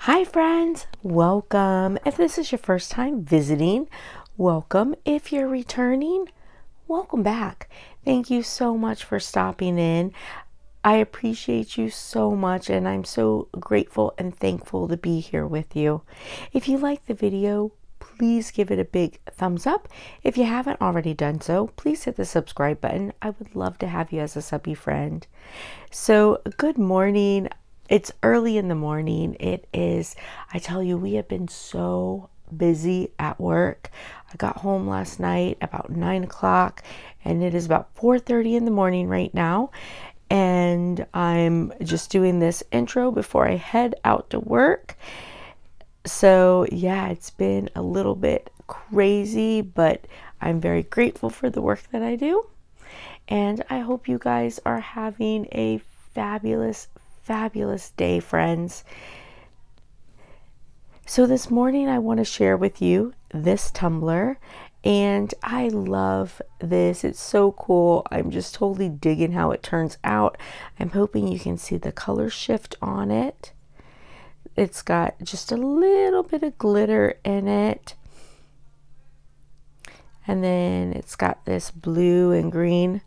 Hi friends, welcome. If this is your first time visiting, welcome. If you're returning, welcome back. Thank you so much for stopping in. I appreciate you so much and I'm so grateful and thankful to be here with you. If you like the video, please give it a big thumbs up. If you haven't already done so, please hit the subscribe button. I would love to have you as a subby friend. So good morning. It's early in the morning. It is, I tell you, we have been so busy at work. I got home last night about 9 o'clock and it is about 4:30 in the morning right now. And I'm just doing this intro before I head out to work. So yeah, it's been a little bit crazy, but I'm very grateful for the work that I do. And I hope you guys are having a fabulous day, friends. So this morning I want to share with you this tumbler, and I love this. It's so cool. I'm just totally digging how it turns out. I'm hoping you can see the color shift on it. It's got just a little bit of glitter in it. And then it's got this blue and green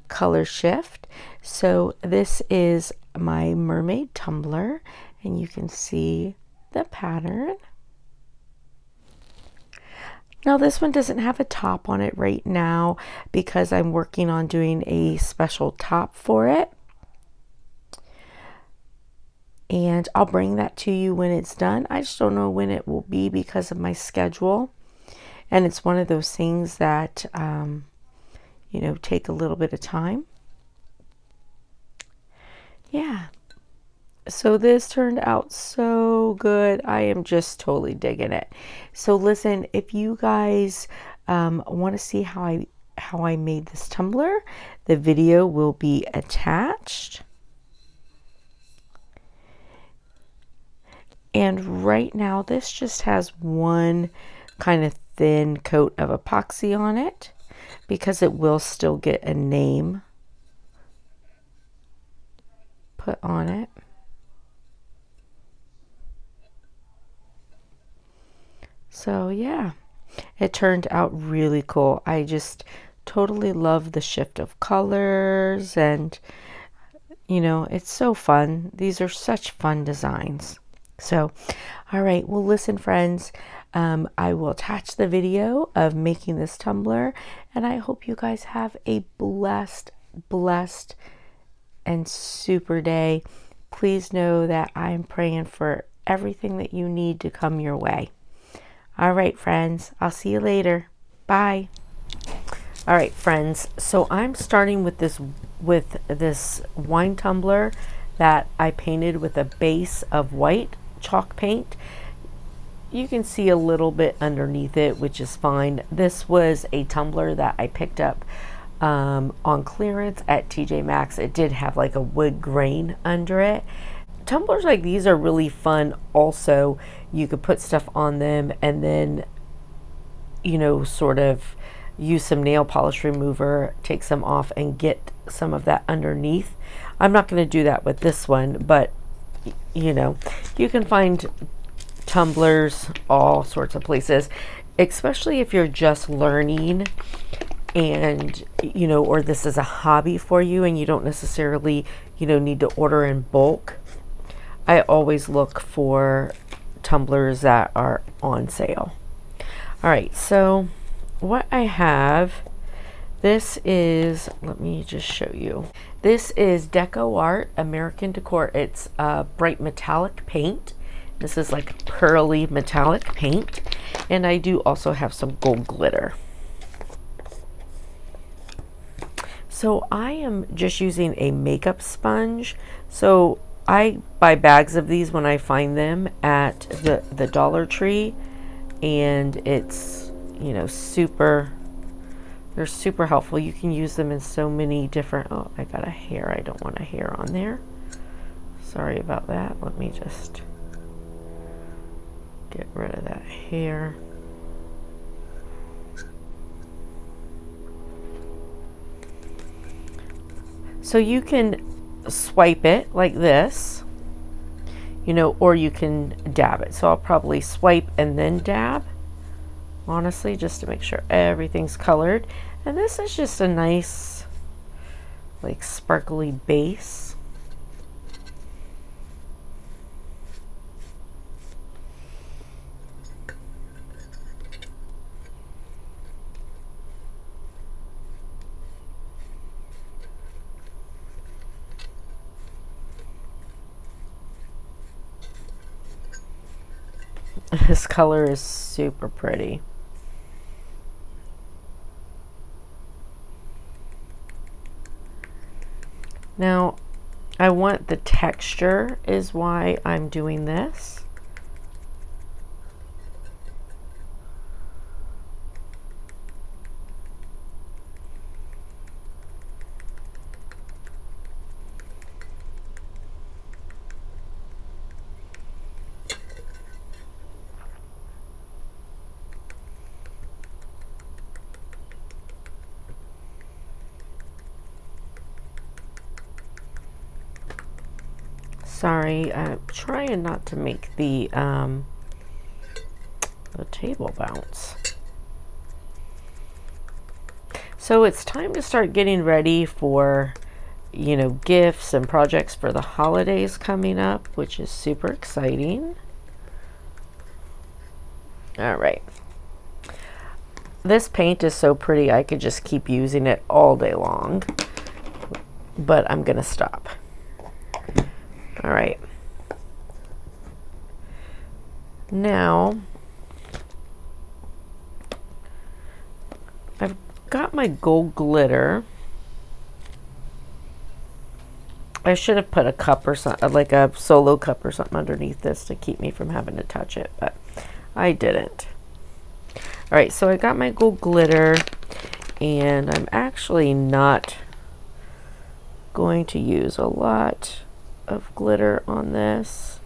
color shift. So this is my Mermaid tumbler and you can see the pattern. Now this one doesn't have a top on it right now because I'm working on doing a special top for it. And I'll bring that to you when it's done. I just don't know when it will be because of my schedule. And it's one of those things that, take a little bit of time. Yeah. So this turned out so good. I am just totally digging it. So listen, if you guys want to see how I made this tumbler, the video will be attached. And right now this just has one kind of thin coat of epoxy on it because it will still get a name put on it. So yeah, it turned out really cool. I just totally love the shift of colors and it's so fun. These are such fun designs. So, all right, well listen friends, I will attach the video of making this tumbler and I hope you guys have a blessed and super day. Please know that I'm praying for everything that you need to come your way. All right, friends, I'll see you later. Bye. All right, friends, so I'm starting with this wine tumbler that I painted with a base of white chalk paint. You can see a little bit underneath it, which is fine. This was a tumbler that I picked up on clearance at TJ Maxx. It did have like a wood grain under it. Tumblers like these are really fun. Also, you could put stuff on them and then, sort of use some nail polish remover, take some off and get some of that underneath. I'm not going to do that with this one, but you can find tumblers all sorts of places, especially if you're just learning and or this is a hobby for you and you don't necessarily need to order in bulk. I always look for tumblers that are on sale. All right, so what I have, this is, let me just show you. This is Deco Art American Decor. It's bright metallic paint. This is like pearly metallic paint. And I do also have some gold glitter. So I am just using a makeup sponge. So I buy bags of these when I find them at the Dollar Tree, and it's they're super helpful. You can use them in so many different, oh, I got a hair. I don't want a hair on there. Sorry about that. Let me just get rid of that hair. So you can swipe it like this. you know, or you can dab it. So I'll probably swipe and then dab, honestly, just to make sure everything's colored. And this is just a nice, like, sparkly base. This color is super pretty. Now, I want the texture is why I'm doing this. Sorry, I'm trying not to make the table bounce. So it's time to start getting ready for, you know, gifts and projects for the holidays coming up, which is super exciting. All right. This paint is so pretty, I could just keep using it all day long, but I'm gonna stop. All right. Now, I've got my gold glitter. I should have put a cup or something, like a solo cup or something underneath this to keep me from having to touch it, but I didn't. All right, so I got my gold glitter, and I'm actually not going to use a lot of glitter on this.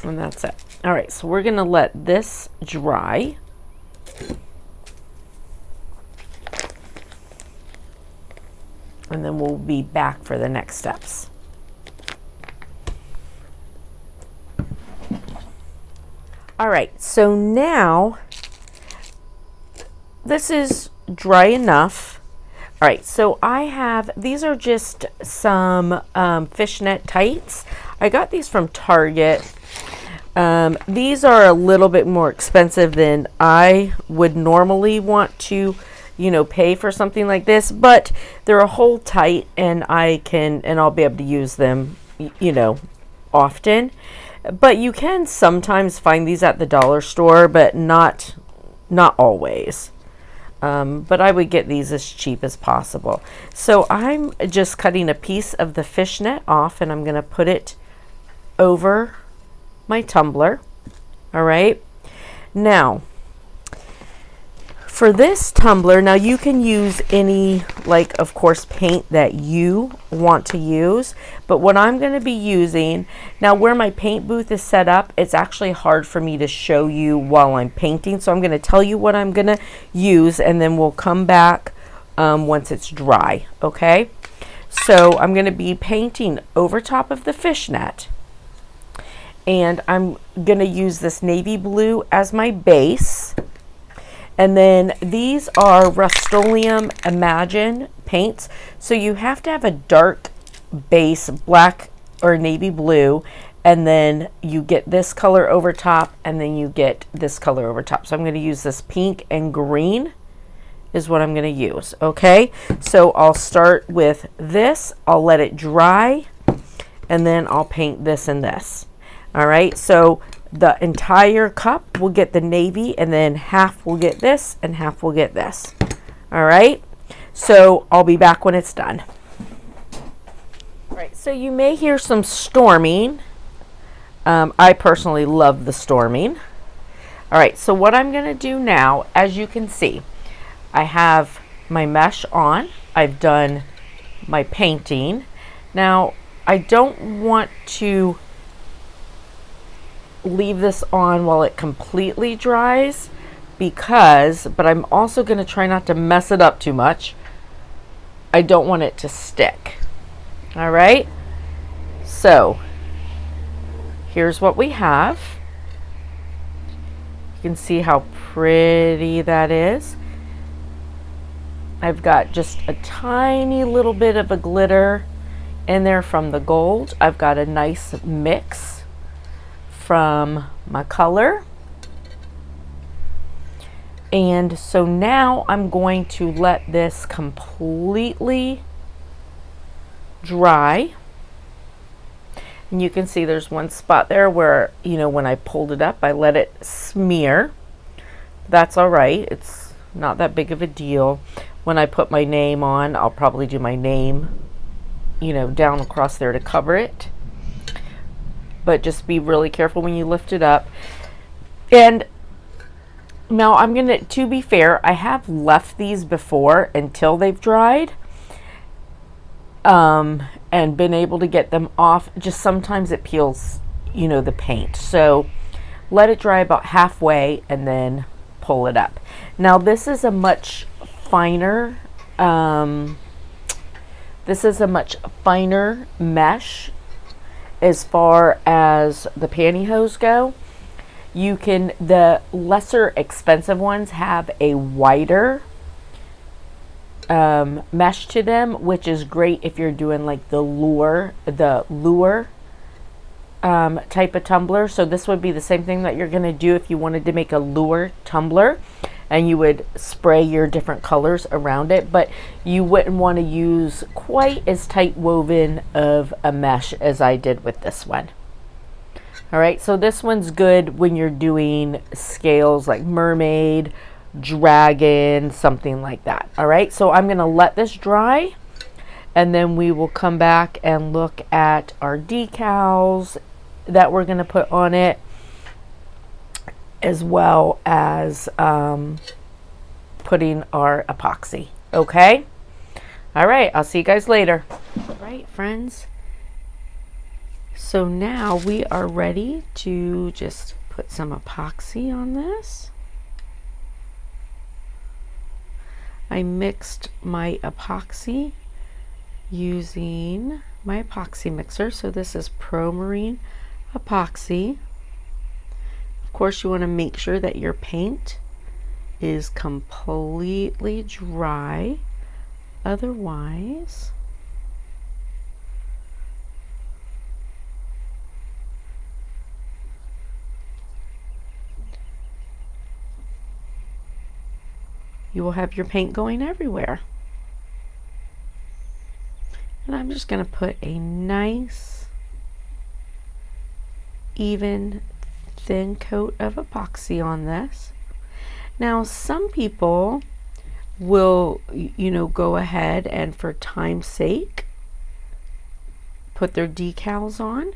And that's it. All right, so we're gonna let this dry. And then we'll be back for the next steps. All right, so now this is dry enough. All right, so I have, these are just some fishnet tights. I got these from Target. These are a little bit more expensive than I would normally want to, you know, pay for something like this, but they're a whole tight, and I'll be able to use them, you know, often. But you can sometimes find these at the dollar store, but not always. But I would get these as cheap as possible. So I'm just cutting a piece of the fishnet off, and I'm going to put it over my tumbler. All right. Now, for this tumbler, now you can use any, like, of course, paint that you want to use. But what I'm going to be using, now where my paint booth is set up, it's actually hard for me to show you while I'm painting. So I'm going to tell you what I'm going to use, and then we'll come back once it's dry. Okay. So I'm going to be painting over top of the fishnet. And I'm going to use this navy blue as my base. And then these are Rust-Oleum Imagine paints. So you have to have a dark base, black or navy blue, and then you get this color over top, and then you get this color over top. So I'm going to use this pink and green is what I'm going to use. Okay, so I'll start with this. I'll let it dry, and then I'll paint this and this. All right, so the entire cup will get the navy, and then half will get this and half will get this. All right, so I'll be back when it's done. All right, so you may hear some storming. I personally love the storming. All right, so what I'm going to do now, as you can see, I have my mesh on. I've done my painting. Now, I don't want to leave this on while it completely dries but I'm also going to try not to mess it up too much. I don't want it to stick. All right. So here's what we have. You can see how pretty that is. I've got just a tiny little bit of a glitter in there from the gold. I've got a nice mix from my color. And so now I'm going to let this completely dry. And you can see there's one spot there where, when I pulled it up, I let it smear. That's all right. It's not that big of a deal. When I put my name on, I'll probably do my name, down across there to cover it. But just be really careful when you lift it up. And now I'm going to be fair, I have left these before until they've dried. And been able to get them off. Just sometimes it peels, the paint. So let it dry about halfway and then pull it up. Now this is a much finer, mesh as far as the pantyhose go. The lesser expensive ones have a wider mesh to them, which is great if you're doing like the lure type of tumbler. So this would be the same thing that you're going to do if you wanted to make a lure tumbler, and you would spray your different colors around it, but you wouldn't want to use quite as tight woven of a mesh as I did with this one. All right, so this one's good when you're doing scales like mermaid, dragon, something like that. All right, so I'm going to let this dry, and then we will come back and look at our decals that we're going to put on it, as well as putting our epoxy. Okay, all right, I'll see you guys later. All right, friends, so now we are ready to just put some epoxy on this. I mixed my epoxy using my epoxy mixer. So this is Pro Marine epoxy. Of course, you want to make sure that your paint is completely dry. Otherwise, you will have your paint going everywhere. And I'm just going to put a nice, even, thin coat of epoxy on this. Now, some people will, go ahead and, for time's sake, put their decals on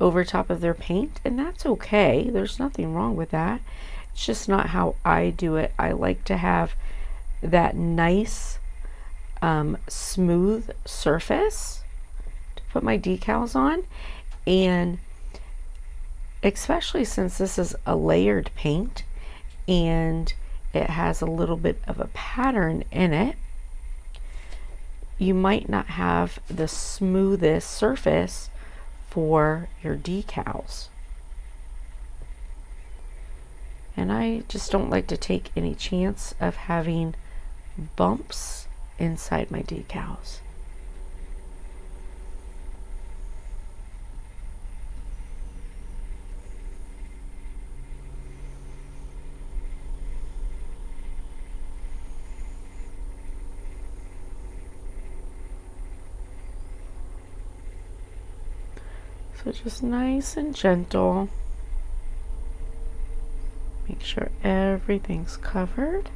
over top of their paint, and that's okay. There's nothing wrong with that. It's just not how I do it. I like to have that nice, smooth surface to put my decals on, and especially since this is a layered paint and it has a little bit of a pattern in it, you might not have the smoothest surface for your decals. And I just don't like to take any chance of having bumps inside my decals. So just nice and gentle. Make sure everything's covered.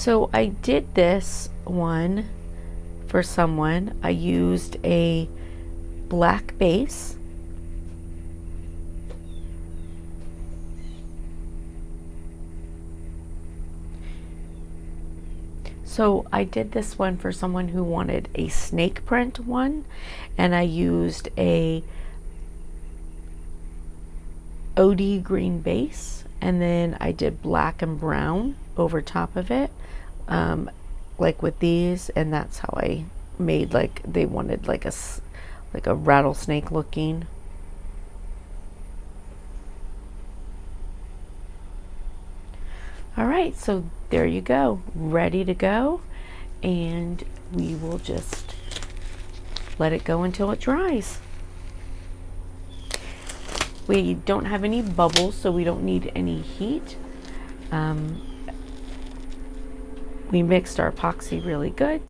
So I did this one for someone. I used a black base. So I did this one for someone who wanted a snake print one, and I used a OD green base, and then I did black and brown over top of it, like with these, and that's how I made, like, they wanted like a rattlesnake looking. All right, so there you go, ready to go, and we will just let it go until it dries. We don't have any bubbles, so we don't need any heat. We mixed our epoxy really good,